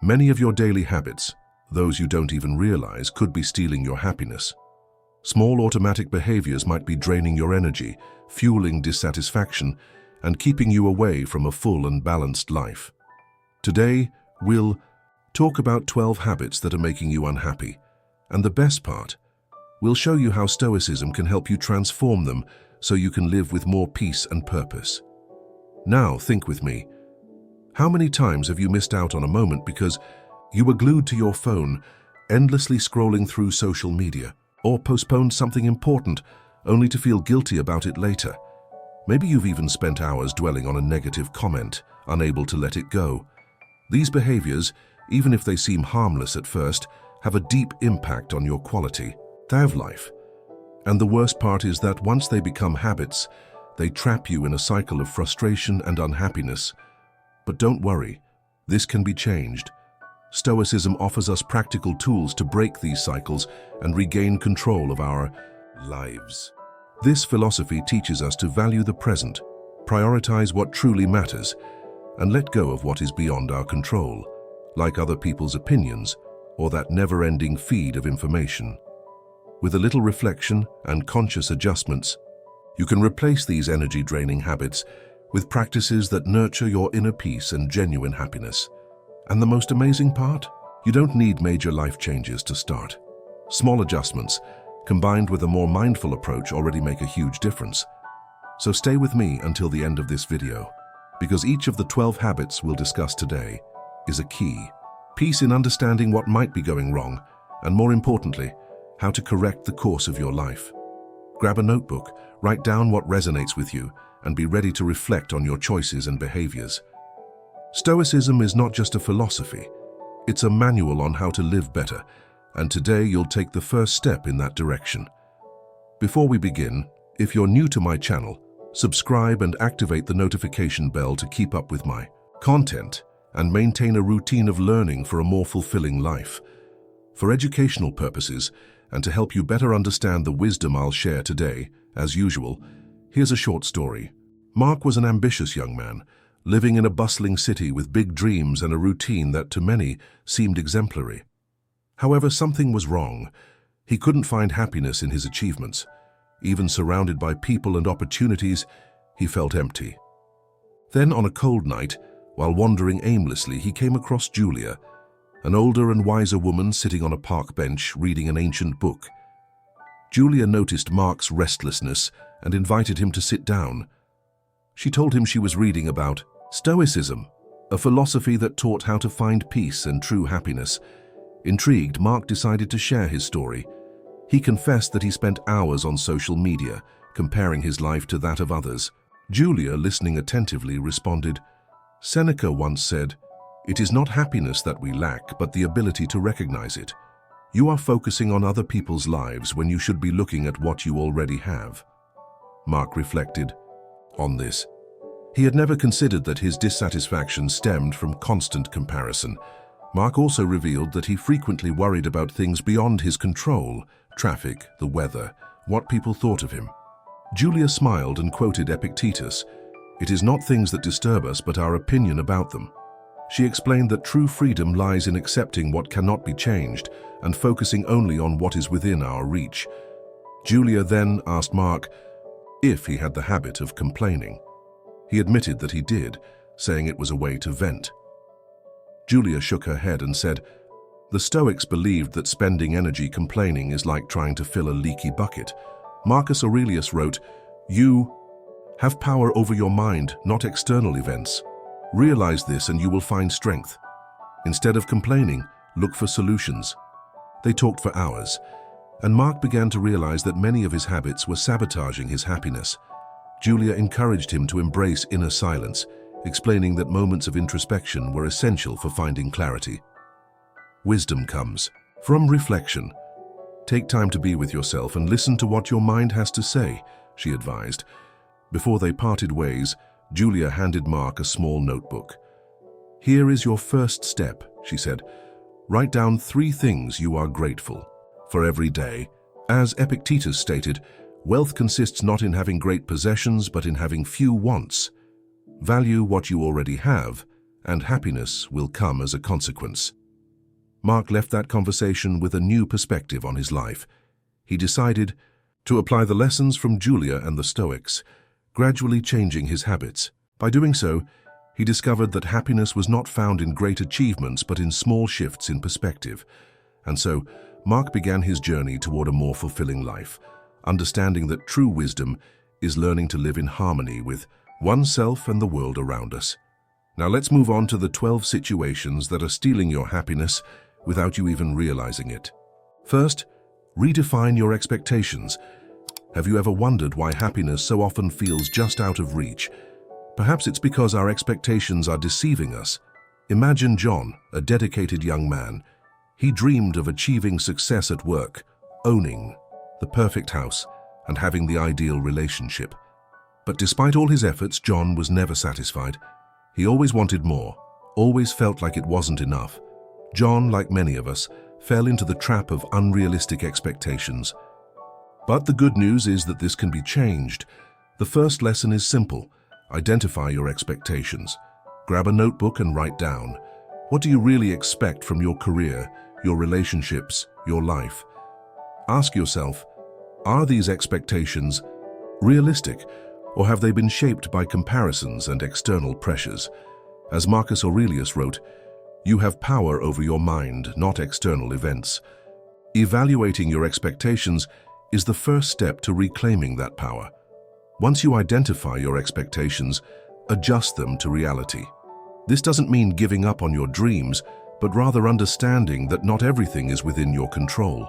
Many of your daily habits, those you don't even realize, could be stealing your happiness. Small automatic behaviors might be draining your energy, fueling dissatisfaction, and keeping you away from a full and balanced life. Today, we'll talk about 12 habits that are making you unhappy. And the best part, we'll show you how Stoicism can help you transform them so you can live with more peace and purpose. Now, think with me. How many times have you missed out on a moment because you were glued to your phone, endlessly scrolling through social media, or postponed something important only to feel guilty about it later? Maybe you've even spent hours dwelling on a negative comment, unable to let it go. These behaviors, even if they seem harmless at first, have a deep impact on your quality of life. And the worst part is that once they become habits, they trap you in a cycle of frustration and unhappiness. But don't worry, this can be changed. Stoicism offers us practical tools to break these cycles and regain control of our lives. This philosophy teaches us to value the present, prioritize what truly matters, and let go of what is beyond our control, like other people's opinions or that never-ending feed of information. With a little reflection and conscious adjustments, you can replace these energy-draining habits with practices that nurture your inner peace and genuine happiness. And the most amazing part? You don't need major life changes to start. Small adjustments, combined with a more mindful approach, already make a huge difference. So stay with me until the end of this video, because each of the 12 habits we'll discuss today is a key. Peace in understanding what might be going wrong, and more importantly, how to correct the course of your life. Grab a notebook, write down what resonates with you, and be ready to reflect on your choices and behaviors. Stoicism is not just a philosophy, it's a manual on how to live better, and today you'll take the first step in that direction. Before we begin, if you're new to my channel, subscribe and activate the notification bell to keep up with my content and maintain a routine of learning for a more fulfilling life. For educational purposes, and to help you better understand the wisdom I'll share today, as usual, here's a short story. Mark was an ambitious young man, living in a bustling city with big dreams and a routine that to many seemed exemplary. However, something was wrong. He couldn't find happiness in his achievements. Even surrounded by people and opportunities, he felt empty. Then, on a cold night, while wandering aimlessly, he came across Julia, an older and wiser woman sitting on a park bench reading an ancient book. Julia noticed Mark's restlessness and invited him to sit down. She told him she was reading about Stoicism, a philosophy that taught how to find peace and true happiness. Intrigued, Mark decided to share his story. He confessed that he spent hours on social media, comparing his life to that of others. Julia, listening attentively, responded, "Seneca once said, 'It is not happiness that we lack, but the ability to recognize it.' You are focusing on other people's lives when you should be looking at what you already have." Mark reflected on this. He had never considered that his dissatisfaction stemmed from constant comparison. Mark also revealed that he frequently worried about things beyond his control: traffic, the weather, what people thought of him. Julia smiled and quoted Epictetus, "It is not things that disturb us, but our opinion about them." She explained that true freedom lies in accepting what cannot be changed and focusing only on what is within our reach. Julia then asked Mark if he had the habit of complaining. He admitted that he did, saying it was a way to vent. Julia shook her head and said, "The Stoics believed that spending energy complaining is like trying to fill a leaky bucket. Marcus Aurelius wrote, 'You have power over your mind, not external events. Realize this and you will find strength. Instead of complaining, look for solutions.'" They talked for hours, and Mark began to realize that many of his habits were sabotaging his happiness. Julia encouraged him to embrace inner silence, explaining that moments of introspection were essential for finding clarity. Wisdom comes from reflection. Take time to be with yourself and listen to what your mind has to say, she advised. Before they parted ways, Julia handed Mark a small notebook. "Here is your first step," she said. "Write down 3 things you are grateful for every day. As Epictetus stated, wealth consists not in having great possessions, but in having few wants. Value what you already have and happiness will come as a consequence. Mark left that conversation with a new perspective on his life. He decided to apply the lessons from Julia and the Stoics, gradually changing his habits. By doing so, he discovered that happiness was not found in great achievements but in small shifts in perspective. And so, Mark began his journey toward a more fulfilling life, understanding that true wisdom is learning to live in harmony with oneself and the world around us. Now let's move on to the 12 situations that are stealing your happiness without you even realizing it. First, redefine your expectations. Have you ever wondered why happiness so often feels just out of reach? Perhaps it's because our expectations are deceiving us. Imagine John, a dedicated young man. He dreamed of achieving success at work, owning the perfect house, and having the ideal relationship. But despite all his efforts, John was never satisfied. He always wanted more, always felt like it wasn't enough. John, like many of us, fell into the trap of unrealistic expectations. But the good news is that this can be changed. The first lesson is simple. Identify your expectations. Grab a notebook and write down. What do you really expect from your career, your relationships, your life? Ask yourself, are these expectations realistic, or have they been shaped by comparisons and external pressures? As Marcus Aurelius wrote, you have power over your mind, not external events. Evaluating your expectations is the first step to reclaiming that power. Once you identify your expectations, adjust them to reality. This doesn't mean giving up on your dreams, but rather understanding that not everything is within your control.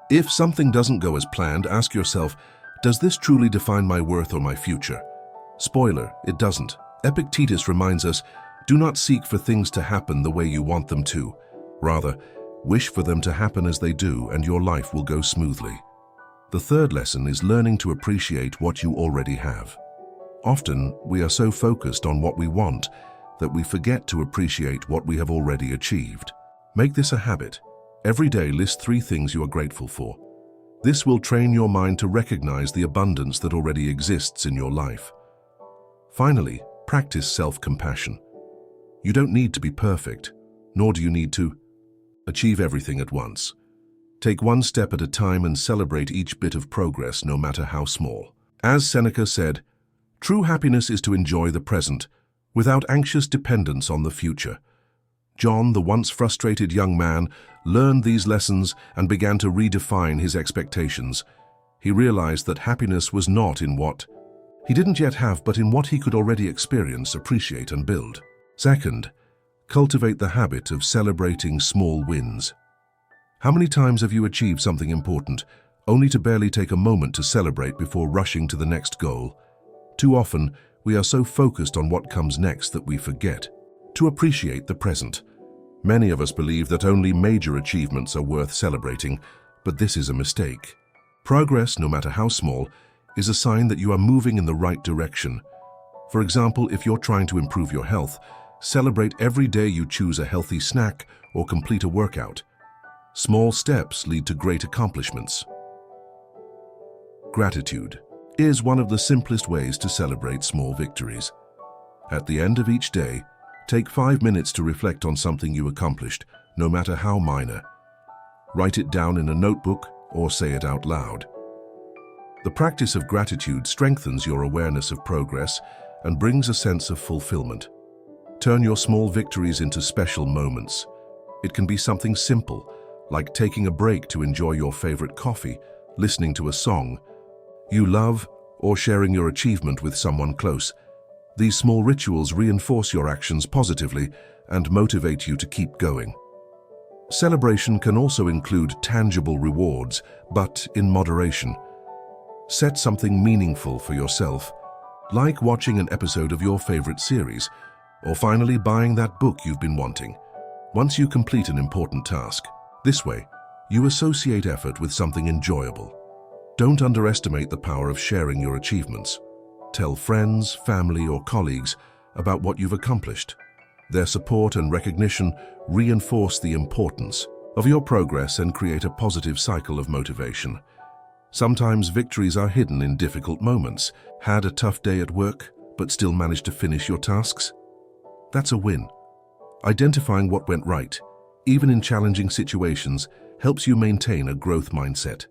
If something doesn't go as planned, ask yourself, does this truly define my worth or my future? Spoiler, it doesn't. Epictetus reminds us, do not seek for things to happen the way you want them to. Rather, wish for them to happen as they do, and your life will go smoothly. The third lesson is learning to appreciate what you already have. Often, we are so focused on what we want that we forget to appreciate what we have already achieved. Make this a habit. Every day, list 3 things you are grateful for. This will train your mind to recognize the abundance that already exists in your life. Finally, practice self-compassion. You don't need to be perfect, nor do you need to achieve everything at once. Take one step at a time and celebrate each bit of progress, no matter how small. As Seneca said, true happiness is to enjoy the present, without anxious dependence on the future. John, the once frustrated young man, learned these lessons and began to redefine his expectations. He realized that happiness was not in what he didn't yet have, but in what he could already experience, appreciate, and build. Second, cultivate the habit of celebrating small wins. How many times have you achieved something important, only to barely take a moment to celebrate before rushing to the next goal? Too often, we are so focused on what comes next that we forget to appreciate the present. Many of us believe that only major achievements are worth celebrating, but this is a mistake. Progress, no matter how small, is a sign that you are moving in the right direction. For example, if you're trying to improve your health, celebrate every day you choose a healthy snack or complete a workout. Small steps lead to great accomplishments. Gratitude is one of the simplest ways to celebrate small victories. At the end of each day, take 5 minutes to reflect on something you accomplished, no matter how minor. Write it down in a notebook or say it out loud. The practice of gratitude strengthens your awareness of progress and brings a sense of fulfillment. Turn your small victories into special moments. It can be something simple, like taking a break to enjoy your favorite coffee, listening to a song you love, or sharing your achievement with someone close. These small rituals reinforce your actions positively and motivate you to keep going. Celebration can also include tangible rewards, but in moderation. Set something meaningful for yourself, like watching an episode of your favorite series, or finally buying that book you've been wanting. Once you complete an important task, this way, you associate effort with something enjoyable. Don't underestimate the power of sharing your achievements. Tell friends, family, or colleagues about what you've accomplished. Their support and recognition reinforce the importance of your progress and create a positive cycle of motivation. Sometimes victories are hidden in difficult moments. Had a tough day at work, but still managed to finish your tasks? That's a win, Identifying what went right, even in challenging situations, helps you maintain a growth mindset.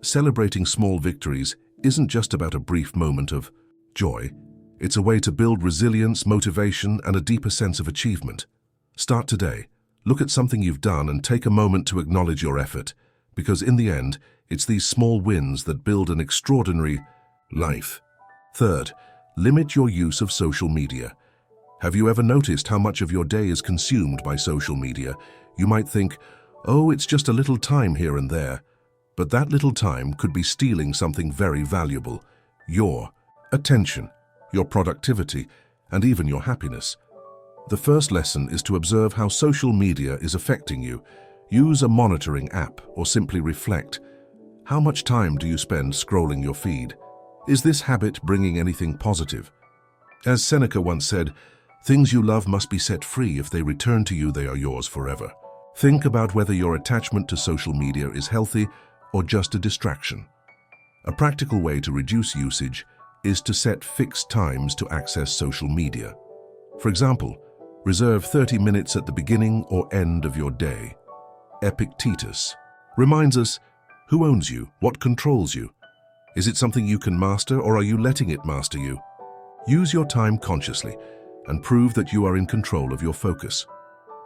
Celebrating small victories isn't just about a brief moment of joy. It's a way to build resilience, motivation, and a deeper sense of achievement. Start today. Look at something you've done and take a moment to acknowledge your effort, because in the end, it's these small wins that build an extraordinary life. Third, limit your use of social media. Have you ever noticed how much of your day is consumed by social media? You might think, oh, it's just a little time here and there. But that little time could be stealing something very valuable: your attention, your productivity, and even your happiness. The first lesson is to observe how social media is affecting you. Use a monitoring app or simply reflect. How much time do you spend scrolling your feed? Is this habit bringing anything positive? As Seneca once said, things you love must be set free. If they return to you, they are yours forever. Think about whether your attachment to social media is healthy or just a distraction. A practical way to reduce usage is to set fixed times to access social media. For example, reserve 30 minutes at the beginning or end of your day. Epictetus reminds us, who owns you? What controls you? Is it something you can master, or are you letting it master you? Use your time consciously and prove that you are in control of your focus.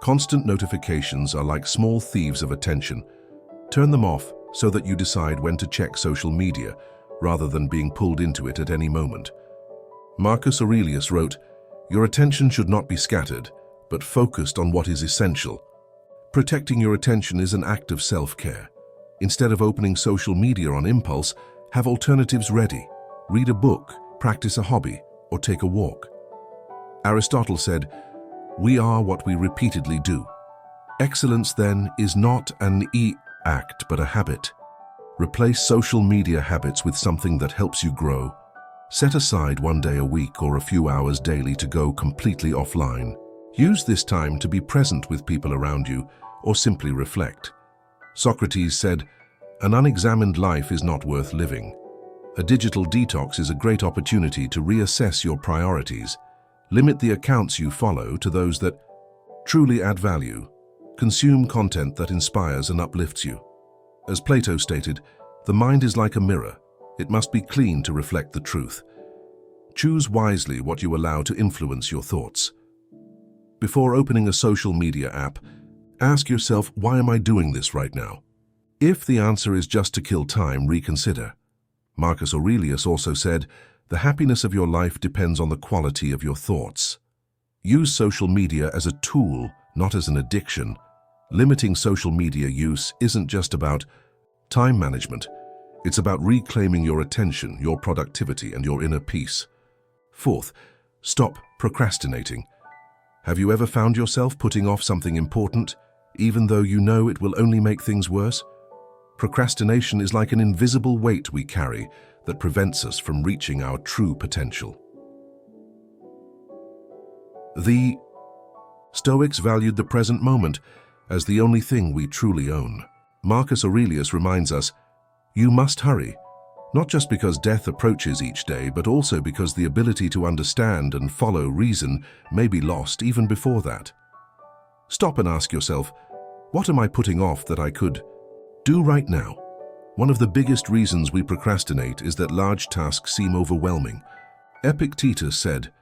Constant notifications are like small thieves of attention. Turn them off so that you decide when to check social media, rather than being pulled into it at any moment. Marcus Aurelius wrote, "Your attention should not be scattered, but focused on what is essential." Protecting your attention is an act of self-care. Instead of opening social media on impulse, have alternatives ready. Read a book, practice a hobby, or take a walk. Aristotle said, "We are what we repeatedly do." Excellence, then, is not an act, but a habit. Replace social media habits with something that helps you grow. Set aside one day a week or a few hours daily to go completely offline. Use this time to be present with people around you or simply reflect. Socrates said, "An unexamined life is not worth living." A digital detox is a great opportunity to reassess your priorities. Limit the accounts you follow to those that truly add value. Consume content that inspires and uplifts you. As Plato stated, the mind is like a mirror. It must be clean to reflect the truth. Choose wisely what you allow to influence your thoughts. Before opening a social media app, ask yourself, why am I doing this right now? If the answer is just to kill time, reconsider. Marcus Aurelius also said, "The happiness of your life depends on the quality of your thoughts." Use social media as a tool, not as an addiction. Limiting social media use isn't just about time management. It's about reclaiming your attention, your productivity, and your inner peace. Fourth, stop procrastinating. Have you ever found yourself putting off something important, even though you know it will only make things worse? Procrastination is like an invisible weight we carry that prevents us from reaching our true potential. The Stoics valued the present moment as the only thing we truly own. Marcus Aurelius reminds us, you must hurry, not just because death approaches each day, but also because the ability to understand and follow reason may be lost even before that. Stop and ask yourself, what am I putting off that I could do right now? One of the biggest reasons we procrastinate is that large tasks seem overwhelming. Epictetus said,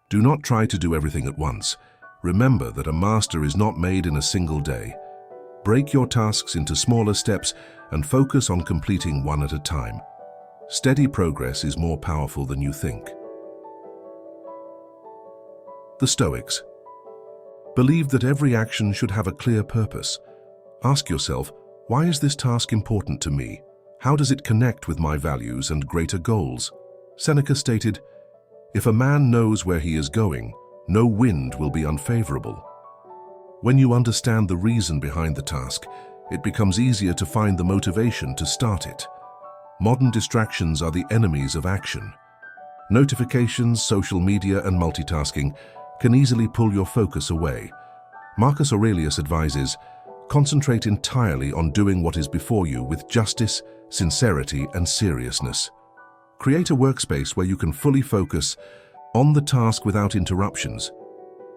"Do not try to do everything at once. Remember that a master is not made in a single day. Break your tasks into smaller steps and focus on completing one at a time. Steady progress is more powerful than you think." The Stoics believed that every action should have a clear purpose. Ask yourself, why is this task important to me? How does it connect with my values and greater goals? Seneca stated, "If a man knows where he is going, no wind will be unfavorable." When you understand the reason behind the task, it becomes easier to find the motivation to start it. Modern distractions are the enemies of action. Notifications, social media, and multitasking can easily pull your focus away. Marcus Aurelius advises, concentrate entirely on doing what is before you with justice, sincerity, and seriousness. Create a workspace where you can fully focus on the task without interruptions.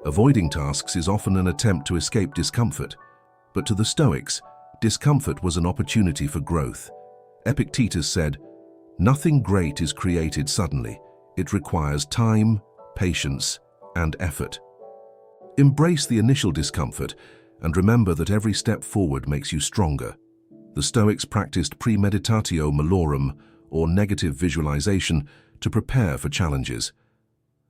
Avoiding tasks is often an attempt to escape discomfort, but to the Stoics, discomfort was an opportunity for growth. Epictetus said, "Nothing great is created suddenly. It requires time, patience, and effort." Embrace the initial discomfort and remember that every step forward makes you stronger. The Stoics practiced premeditatio malorum, or negative visualization, to prepare for challenges.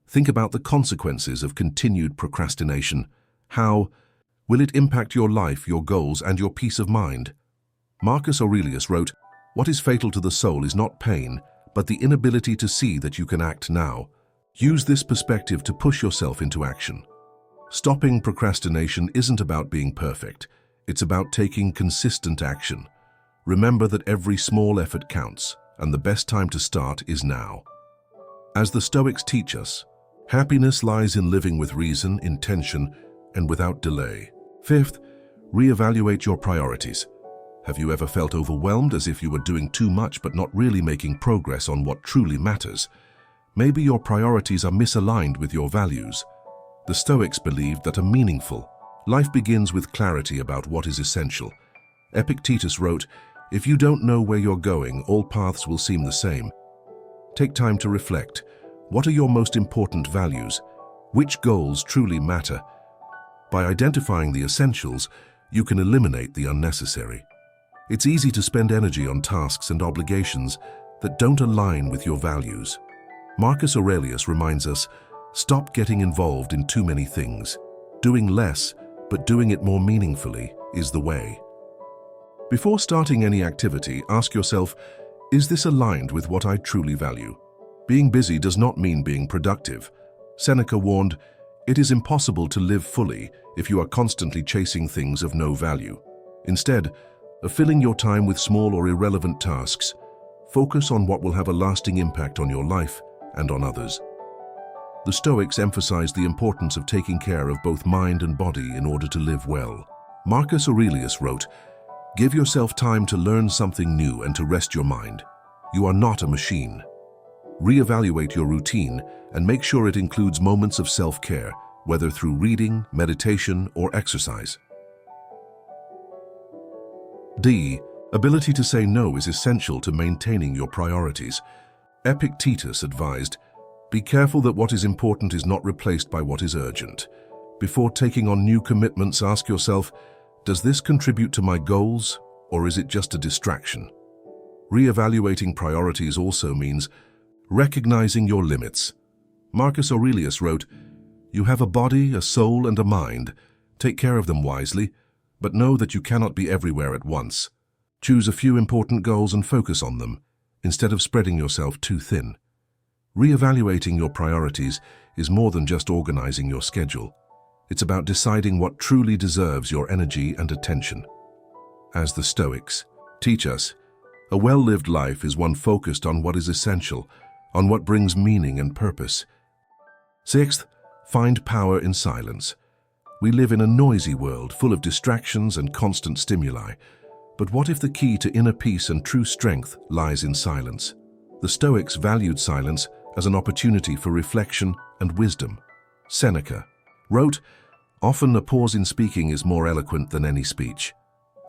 Think about the consequences of continued procrastination. How will it impact your life, your goals, and your peace of mind? Marcus Aurelius wrote, "What is fatal to the soul is not pain, but the inability to see that you can act now." Use this perspective to push yourself into action. Stopping procrastination isn't about being perfect. It's about taking consistent action. Remember that every small effort counts, and the best time to start is now. As the Stoics teach us, happiness lies in living with reason, intention, and without delay. Fifth, reevaluate your priorities. Have you ever felt overwhelmed, as if you were doing too much but not really making progress on what truly matters? Maybe your priorities are misaligned with your values. The Stoics believed that a meaningful life begins with clarity about what is essential. Epictetus wrote, "If you don't know where you're going, all paths will seem the same." Take time to reflect. What are your most important values? Which goals truly matter? By identifying the essentials, you can eliminate the unnecessary. It's easy to spend energy on tasks and obligations that don't align with your values. Marcus Aurelius reminds us, stop getting involved in too many things. Doing less, but doing it more meaningfully, is the way. Before starting any activity, ask yourself, is this aligned with what I truly value? Being busy does not mean being productive. Seneca warned, it is impossible to live fully if you are constantly chasing things of no value. Instead of filling your time with small or irrelevant tasks, focus on what will have a lasting impact on your life and on others. The Stoics emphasized the importance of taking care of both mind and body in order to live well. Marcus Aurelius wrote, "Give yourself time to learn something new and to rest your mind. You are not a machine." Reevaluate your routine and make sure it includes moments of self-care, whether through reading, meditation, or exercise. D. Ability to say no is essential to maintaining your priorities. Epictetus advised, "Be careful that what is important is not replaced by what is urgent. Before taking on new commitments, ask yourself, does this contribute to my goals, or is it just a distraction?" Reevaluating priorities also means recognizing your limits. Marcus Aurelius wrote, "You have a body, a soul, and a mind. Take care of them wisely, but know that you cannot be everywhere at once. Choose a few important goals and focus on them, instead of spreading yourself too thin." Reevaluating your priorities is more than just organizing your schedule. It's about deciding what truly deserves your energy and attention. As the Stoics teach us, a well-lived life is one focused on what is essential, on what brings meaning and purpose. Sixth, find power in silence. We live in a noisy world full of distractions and constant stimuli. But what if the key to inner peace and true strength lies in silence? The Stoics valued silence as an opportunity for reflection and wisdom. Seneca wrote, "Often a pause in speaking is more eloquent than any speech."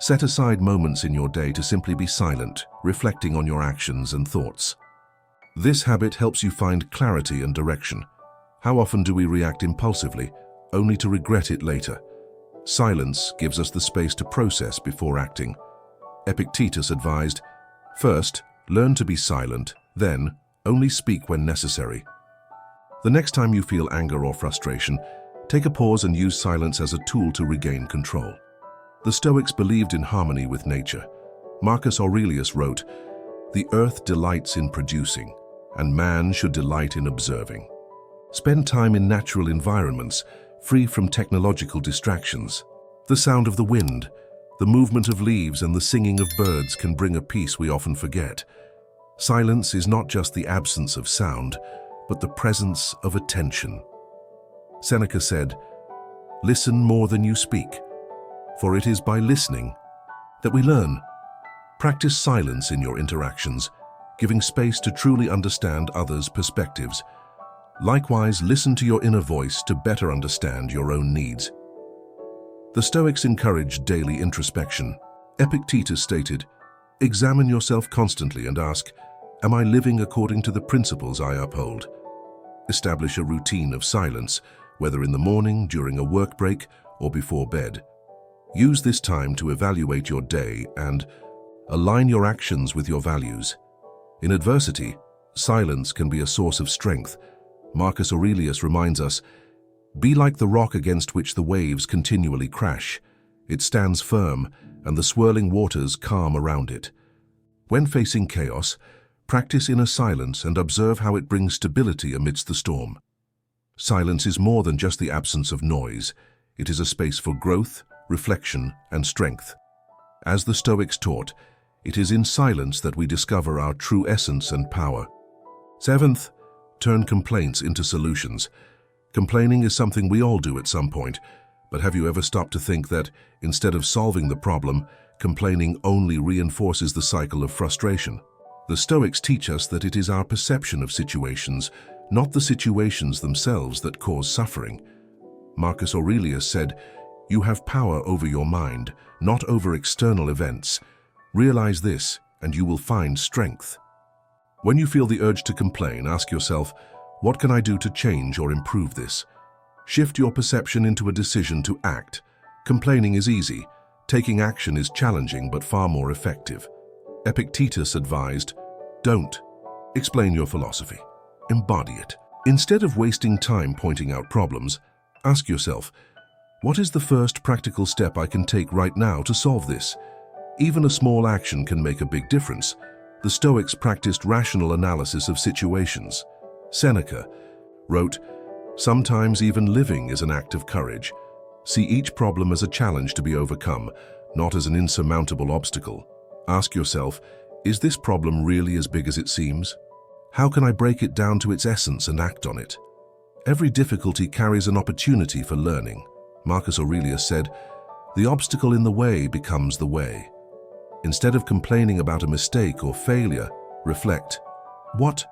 Set aside moments in your day to simply be silent, reflecting on your actions and thoughts. This habit helps you find clarity and direction. How often do we react impulsively, only to regret it later? Silence gives us the space to process before acting. Epictetus advised, "First, learn to be silent, then, only speak when necessary." The next time you feel anger or frustration, take a pause and use silence as a tool to regain control. The Stoics believed in harmony with nature. Marcus Aurelius wrote, "The earth delights in producing, and man should delight in observing." Spend time in natural environments, free from technological distractions. The sound of the wind, the movement of leaves, and the singing of birds can bring a peace we often forget. Silence is not just the absence of sound, but the presence of attention. Seneca said, "Listen more than you speak, for it is by listening that we learn." Practice silence in your interactions, giving space to truly understand others' perspectives. Likewise, listen to your inner voice to better understand your own needs. The Stoics encouraged daily introspection. Epictetus stated, "Examine yourself constantly and ask, am I living according to the principles I uphold?" Establish a routine of silence, whether in the morning, during a work break, or before bed. Use this time to evaluate your day and align your actions with your values. In adversity, silence can be a source of strength. Marcus Aurelius reminds us, "Be like the rock against which the waves continually crash. It stands firm, and the swirling waters calm around it." When facing chaos, practice inner silence and observe how it brings stability amidst the storm. Silence is more than just the absence of noise. It is a space for growth, reflection, and strength. As the Stoics taught, it is in silence that we discover our true essence and power. Seventh, turn complaints into solutions. Complaining is something we all do at some point, but have you ever stopped to think that, instead of solving the problem, complaining only reinforces the cycle of frustration? The Stoics teach us that it is our perception of situations, not the situations themselves, that cause suffering. Marcus Aurelius said, "You have power over your mind, not over external events. Realize this, and you will find strength." When you feel the urge to complain, ask yourself, what can I do to change or improve this? Shift your perception into a decision to act. Complaining is easy. Taking action is challenging but far more effective. Epictetus advised, "Don't explain your philosophy. Embody it." Instead of wasting time pointing out problems, ask yourself, what is the first practical step I can take right now to solve this? Even a small action can make a big difference. The Stoics practiced rational analysis of situations. Seneca wrote, "Sometimes even living is an act of courage. See each problem as a challenge to be overcome, not as an insurmountable obstacle. Ask yourself, is this problem really as big as it seems? How can I break it down to its essence and act on it?" Every difficulty carries an opportunity for learning. Marcus Aurelius said, "The obstacle in the way becomes the way." Instead of complaining about a mistake or failure, reflect, what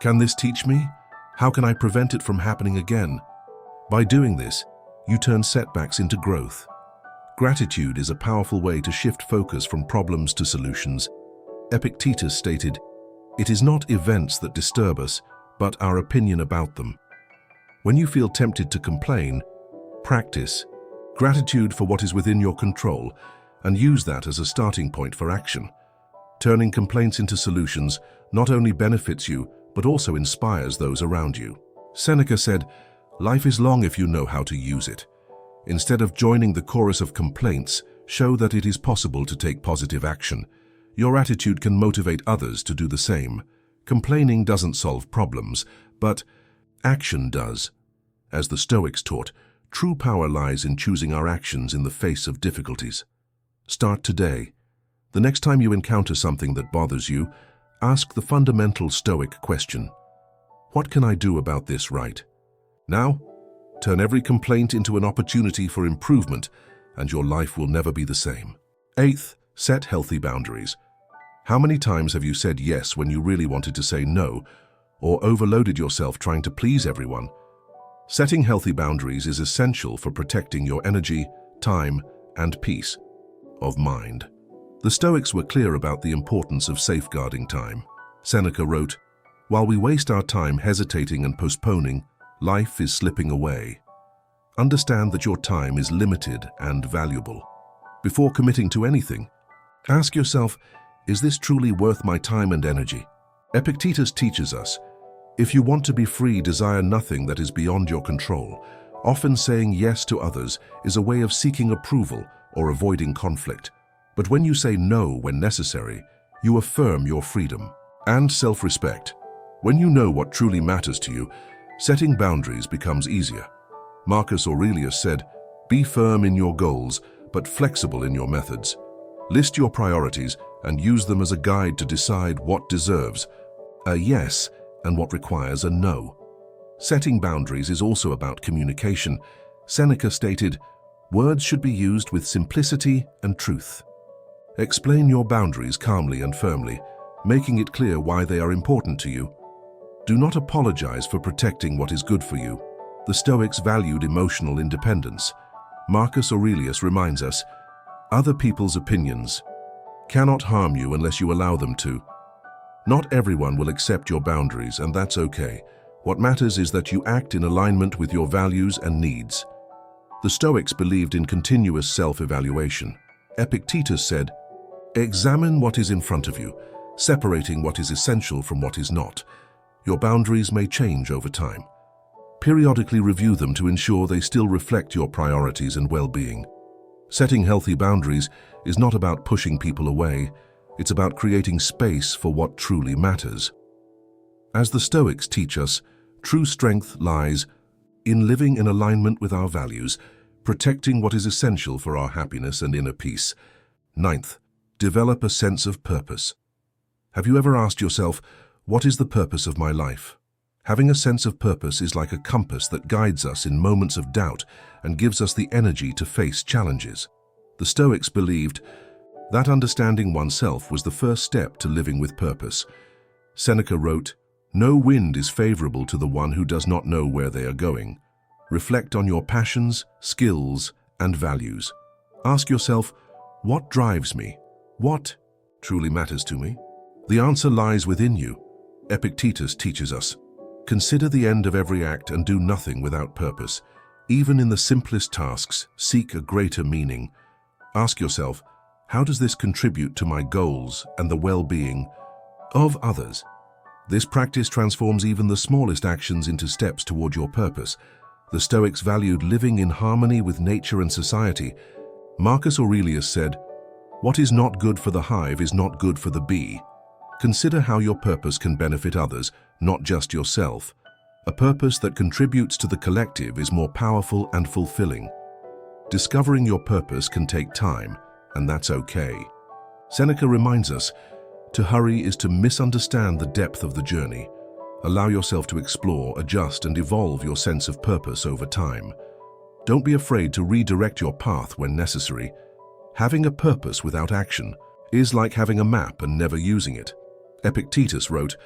can this teach me? How can I prevent it from happening again? By doing this, you turn setbacks into growth. Gratitude is a powerful way to shift focus from problems to solutions. Epictetus stated, "It is not events that disturb us, but our opinion about them." When you feel tempted to complain, practice gratitude for what is within your control and use that as a starting point for action. Turning complaints into solutions not only benefits you, but also inspires those around you. Seneca said, "Life is long if you know how to use it." Instead of joining the chorus of complaints, show that it is possible to take positive action. Your attitude can motivate others to do the same. Complaining doesn't solve problems, but action does. As the Stoics taught, true power lies in choosing our actions in the face of difficulties. Start today. The next time you encounter something that bothers you, ask the fundamental Stoic question, what can I do about this right now? Turn every complaint into an opportunity for improvement, and your life will never be the same. Eighth, set healthy boundaries. How many times have you said yes when you really wanted to say no, or overloaded yourself trying to please everyone? Setting healthy boundaries is essential for protecting your energy, time, and peace of mind. The Stoics were clear about the importance of safeguarding time. Seneca wrote, "While we waste our time hesitating and postponing, life is slipping away." Understand that your time is limited and valuable. Before committing to anything, ask yourself, is this truly worth my time and energy? Epictetus teaches us, if you want to be free, desire nothing that is beyond your control. Often saying yes to others is a way of seeking approval or avoiding conflict. But when you say no when necessary, you affirm your freedom and self-respect. When you know what truly matters to you, setting boundaries becomes easier. Marcus Aurelius said, "Be firm in your goals, but flexible in your methods." List your priorities and use them as a guide to decide what deserves a yes and what requires a no. Setting boundaries is also about communication. Seneca stated, "Words should be used with simplicity and truth." Explain your boundaries calmly and firmly, making it clear why they are important to you. Do not apologize for protecting what is good for you. The Stoics valued emotional independence. Marcus Aurelius reminds us, other people's opinions cannot harm you unless you allow them to. Not everyone will accept your boundaries, and that's okay. What matters is that you act in alignment with your values and needs. The Stoics believed in continuous self-evaluation. Epictetus said, "Examine what is in front of you, separating what is essential from what is not. Your boundaries may change over time. Periodically review them to ensure they still reflect your priorities and well-being." Setting healthy boundaries is not about pushing people away. It's about creating space for what truly matters. As the Stoics teach us, true strength lies in living in alignment with our values, protecting what is essential for our happiness and inner peace. Ninth, develop a sense of purpose. Have you ever asked yourself, what is the purpose of my life? Having a sense of purpose is like a compass that guides us in moments of doubt and gives us the energy to face challenges. The Stoics believed that understanding oneself was the first step to living with purpose. Seneca wrote, "No wind is favorable to the one who does not know where they are going." Reflect on your passions, skills, and values. Ask yourself, what drives me? What truly matters to me? The answer lies within you. Epictetus teaches us, consider the end of every act and do nothing without purpose. Even in the simplest tasks, seek a greater meaning. Ask yourself, how does this contribute to my goals and the well-being of others? This practice transforms even the smallest actions into steps toward your purpose. The Stoics valued living in harmony with nature and society. Marcus Aurelius said, "What is not good for the hive is not good for the bee." Consider how your purpose can benefit others, not just yourself. A purpose that contributes to the collective is more powerful and fulfilling. Discovering your purpose can take time, and that's okay. Seneca reminds us, to hurry is to misunderstand the depth of the journey. Allow yourself to explore, adjust, and evolve your sense of purpose over time. Don't be afraid to redirect your path when necessary. Having a purpose without action is like having a map and never using it. Epictetus wrote,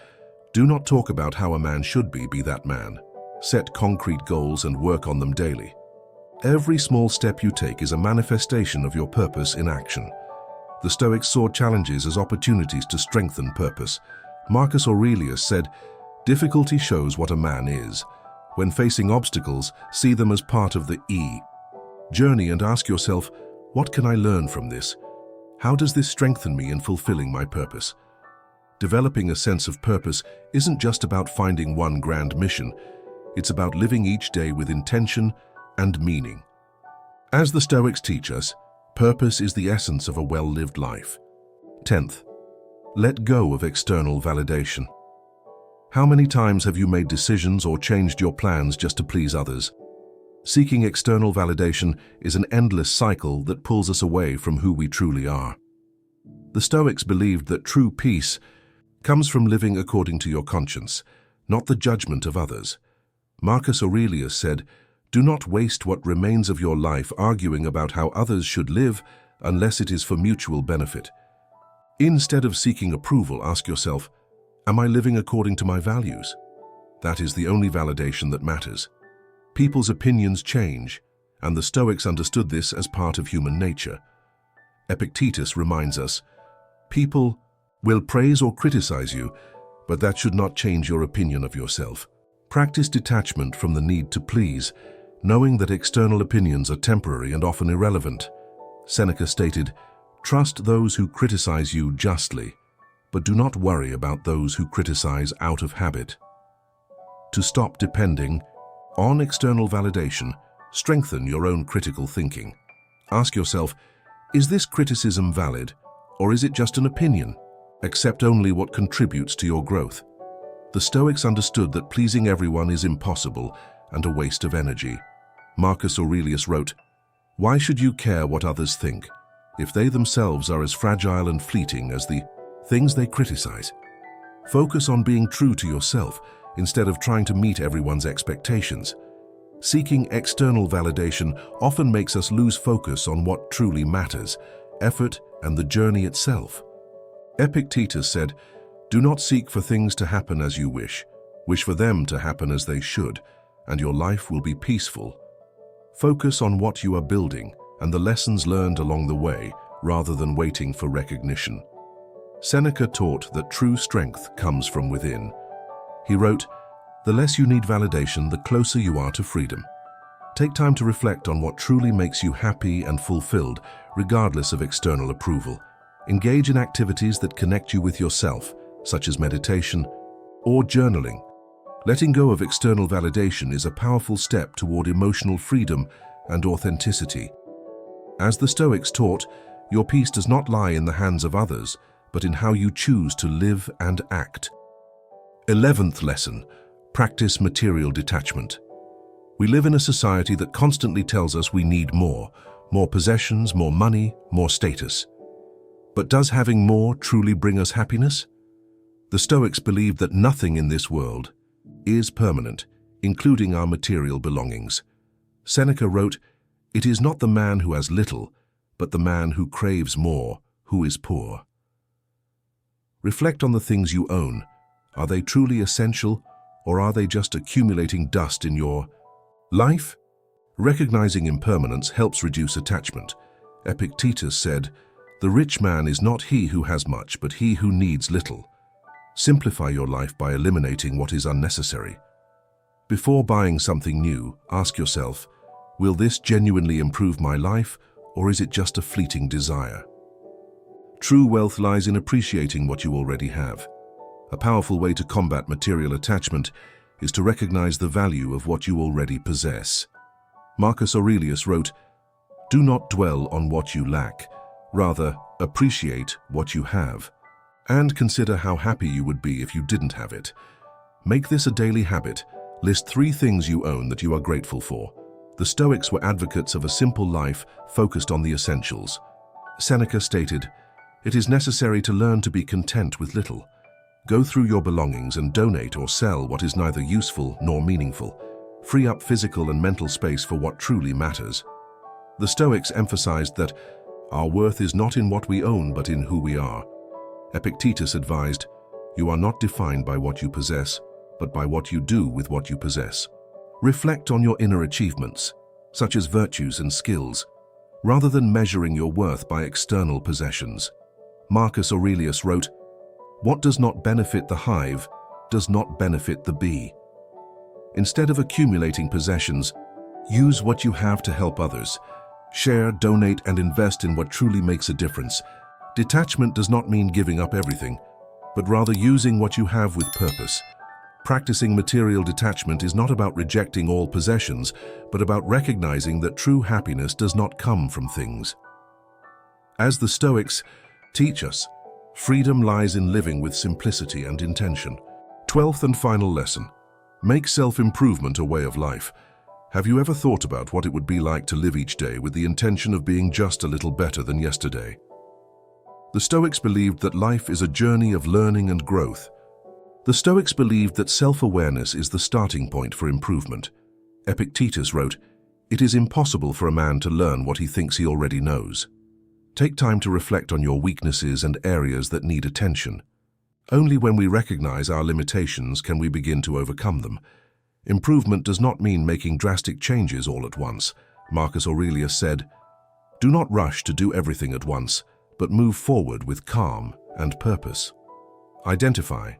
"Do not talk about how a man should be that man. Set concrete goals and work on them daily." Every small step you take is a manifestation of your purpose in action. The Stoics saw challenges as opportunities to strengthen purpose. Marcus Aurelius said, "Difficulty shows what a man is. When facing obstacles, see them as part of the journey and ask yourself, what can I learn from this? How does this strengthen me in fulfilling my purpose?" Developing a sense of purpose isn't just about finding one grand mission. It's about living each day with intention and meaning. As the Stoics teach us, purpose is the essence of a well-lived life. 10th, let go of external validation. How many times have you made decisions or changed your plans just to please others? Seeking external validation is an endless cycle that pulls us away from who we truly are. The Stoics believed that true peace comes from living according to your conscience, not the judgment of others. Marcus Aurelius said, "Do not waste what remains of your life arguing about how others should live unless it is for mutual benefit." Instead of seeking approval, ask yourself, am I living according to my values? That is the only validation that matters. People's opinions change, and the Stoics understood this as part of human nature. Epictetus reminds us, people will praise or criticize you, but that should not change your opinion of yourself. Practice detachment from the need to please, knowing that external opinions are temporary and often irrelevant. Seneca stated, "Trust those who criticize you justly, but do not worry about those who criticize out of habit." To stop depending on external validation, strengthen your own critical thinking. Ask yourself, is this criticism valid, or is it just an opinion? Accept only what contributes to your growth. The Stoics understood that pleasing everyone is impossible and a waste of energy. Marcus Aurelius wrote, "Why should you care what others think, if they themselves are as fragile and fleeting as the things they criticize? Focus on being true to yourself instead of trying to meet everyone's expectations." Seeking external validation often makes us lose focus on what truly matters, effort and the journey itself. Epictetus said, "Do not seek for things to happen as you wish. Wish for them to happen as they should, and your life will be peaceful. Focus on what you are building and the lessons learned along the way, rather than waiting for recognition. Seneca taught that true strength comes from within. He wrote, "The less you need validation, the closer you are to freedom." Take time to reflect on what truly makes you happy and fulfilled, regardless of external approval. Engage in activities that connect you with yourself, such as meditation or journaling. Letting go of external validation is a powerful step toward emotional freedom and authenticity. As the Stoics taught, your peace does not lie in the hands of others, but in how you choose to live and act. 11th lesson, practice material detachment. We live in a society that constantly tells us we need more possessions, more money, more status. But does having more truly bring us happiness? The Stoics believed that nothing in this world is permanent, including our material belongings. Seneca wrote, "It is not the man who has little, but the man who craves more, who is poor." Reflect on the things you own. Are they truly essential, or are they just accumulating dust in your life? Recognizing impermanence helps reduce attachment. Epictetus said, "The rich man is not he who has much, but he who needs little." Simplify your life by eliminating what is unnecessary. Before buying something new, ask yourself, will this genuinely improve my life, or is it just a fleeting desire? True wealth lies in appreciating what you already have. A powerful way to combat material attachment is to recognize the value of what you already possess. Marcus Aurelius wrote, "Do not dwell on what you lack, rather appreciate what you have, and consider how happy you would be if you didn't have it." Make this a daily habit. List 3 things you own that you are grateful for. The Stoics were advocates of a simple life focused on the essentials. Seneca stated, "It is necessary to learn to be content with little. Go through your belongings and donate or sell what is neither useful nor meaningful. Free up physical and mental space for what truly matters." The Stoics emphasized that our worth is not in what we own but in who we are. Epictetus advised, "You are not defined by what you possess, but by what you do with what you possess." Reflect on your inner achievements, such as virtues and skills, rather than measuring your worth by external possessions. Marcus Aurelius wrote, "What does not benefit the hive does not benefit the bee." Instead of accumulating possessions, use what you have to help others. Share, donate, and invest in what truly makes a difference. Detachment does not mean giving up everything, but rather using what you have with purpose. Practicing material detachment is not about rejecting all possessions, but about recognizing that true happiness does not come from things. As the Stoics teach us, freedom lies in living with simplicity and intention. 12th and final lesson, make self-improvement a way of life. Have you ever thought about what it would be like to live each day with the intention of being just a little better than yesterday? The Stoics believed that life is a journey of learning and growth. The Stoics believed that self-awareness is the starting point for improvement. Epictetus wrote, "It is impossible for a man to learn what he thinks he already knows." Take time to reflect on your weaknesses and areas that need attention. Only when we recognize our limitations can we begin to overcome them. Improvement does not mean making drastic changes all at once. Marcus Aurelius said, "Do not rush to do everything at once, but move forward with calm and purpose." Identify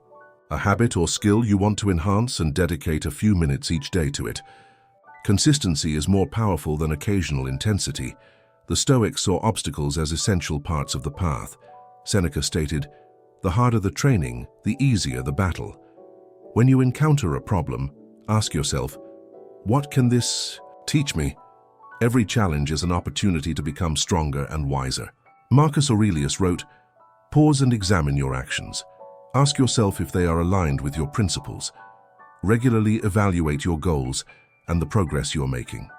a habit or skill you want to enhance and dedicate a few minutes each day to it. Consistency is more powerful than occasional intensity. The Stoics saw obstacles as essential parts of the path. Seneca stated, "The harder the training, the easier the battle." When you encounter a problem, ask yourself, what can this teach me? Every challenge is an opportunity to become stronger and wiser. Marcus Aurelius wrote, "Pause and examine your actions. Ask yourself if they are aligned with your principles. Regularly evaluate your goals and the progress you are making.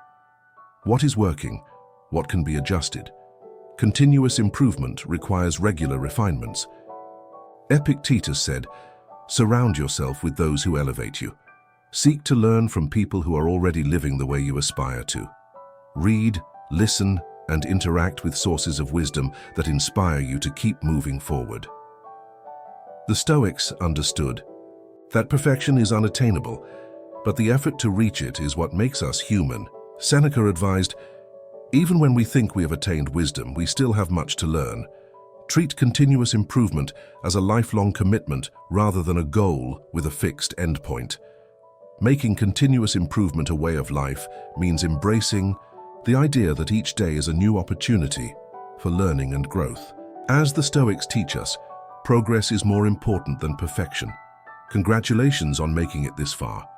What is working? What can be adjusted? Continuous improvement requires regular refinements." Epictetus said, "Surround yourself with those who elevate you. Seek to learn from people who are already living the way you aspire to. Read, listen, and interact with sources of wisdom that inspire you to keep moving forward." The Stoics understood, that perfection is unattainable, but the effort to reach it is what makes us human. Seneca advised, "Even when we think we have attained wisdom, we still have much to learn. Treat continuous improvement as a lifelong commitment rather than a goal with a fixed endpoint." Making continuous improvement a way of life means embracing the idea that each day is a new opportunity for learning and growth. As the Stoics teach us, progress is more important than perfection. Congratulations on making it this far.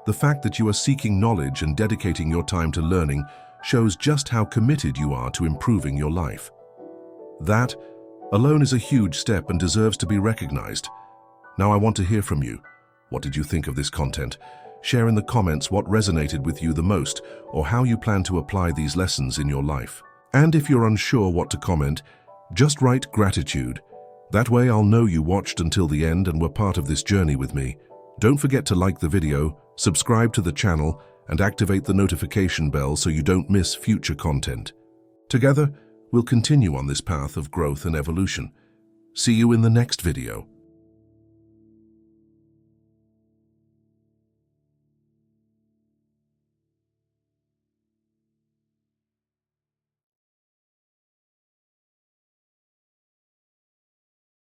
The fact that you are seeking knowledge and dedicating your time to learning shows just how committed you are to improving your life. That alone is a huge step and deserves to be recognized. Now I want to hear from you. What did you think of this content? Share in the comments what resonated with you the most or how you plan to apply these lessons in your life. And if you're unsure what to comment, just write gratitude. That way I'll know you watched until the end and were part of this journey with me. Don't forget to like the video, subscribe to the channel, and activate the notification bell so you don't miss future content. Together, we'll continue on this path of growth and evolution. See you in the next video.